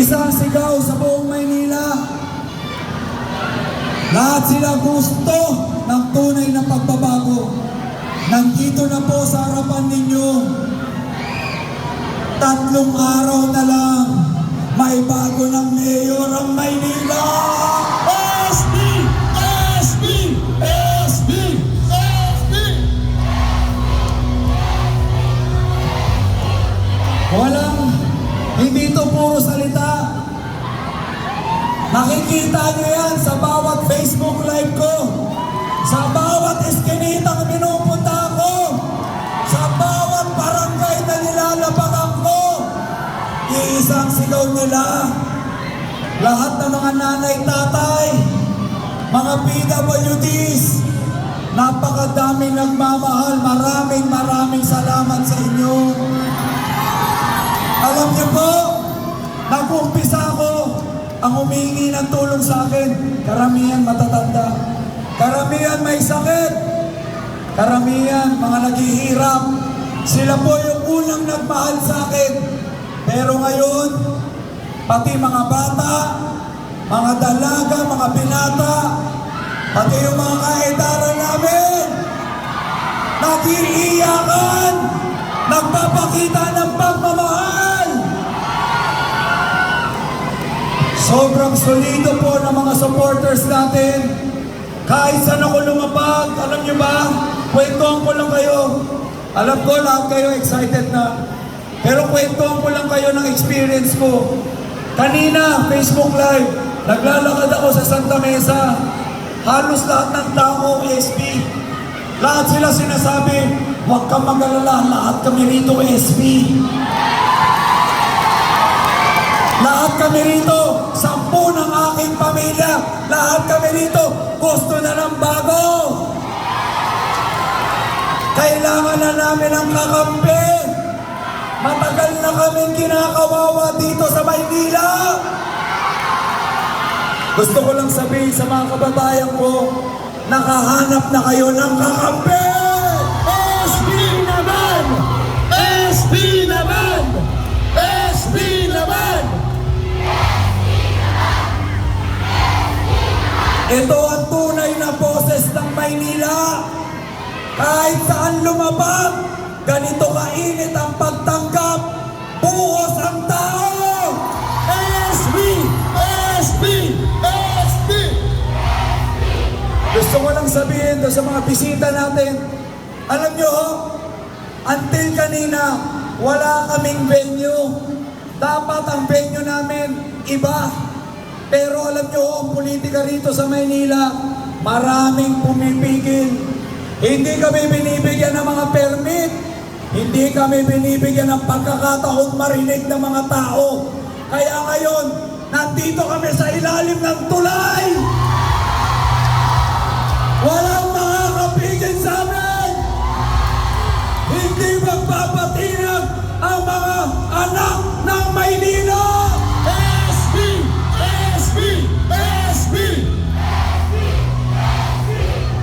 Isang sigaw sa buong Maynila. Lahat sila gusto ng tunay na pagbabago. Nandito na po sa harapan ninyo. 3 araw na lang, may bago ng mayor ang Maynila. SB! SB! SB! SB! Hindi ito puro salita. Makikita nyo yan sa bawat Facebook live ko, sa bawat eskinitang pinupunta ko, sa bawat barangay na nilalabakan ko. Iisang sigaw nila. Lahat ng mga nanay, tatay, mga PWDs, napakadaming nagmamahal. Maraming salamat sa inyo. Alam niyo po, nag-umpisa ako, ang humingi ng tulong sa akin, karamihan matatanda, karamihan may sakit, karamihan mga naghihirap. Sila po yung unang nagmahal sa akin. Pero ngayon, pati mga bata, mga dalaga, mga binata, pati yung mga kaedaran namin, nag-iiyakan, nagpapakita ng pagmamahal. Sobrang solido po ng mga supporters natin. Kahit saan ako lumapag, alam nyo ba, kwentuhan ko lang kayo. Alam ko lahat kayo excited na. Pero kwentuhan ko lang kayo ng experience ko. Kanina, Facebook Live, naglalakad ako sa Santa Mesa. Halos lahat ng tao, SB. Lahat sila sinasabi, huwag kang mag-alala, lahat kami rito, SB. Lahat kami rito, 10 ng aking pamilya, lahat kami rito, gusto na ng bago. Kailangan na namin ang kakampi. Matagal na kaming kinakawawa dito sa Maynila. Gusto ko lang sabihin sa mga kababayan ko, nakahanap na kayo ng kakampi. SB naman! SB naman! SB naman! Ito ang tunay na boses ng Maynila. Kahit saan lumabag, ganito kainit ang pagtanggap. Buhos ang tao. SB! SB! SB! Gusto ko lang sabihin doon sa mga bisita natin, alam nyo, until kanina, wala kaming venue. Dapat ang venue namin iba. Pero alam nyo, ang politika rito sa Maynila, maraming pumipigil. Hindi kami binibigyan ng mga permit. Hindi kami binibigyan ng pagkakataon marinig ng mga tao. Kaya ngayon, nandito kami sa ilalim ng tula.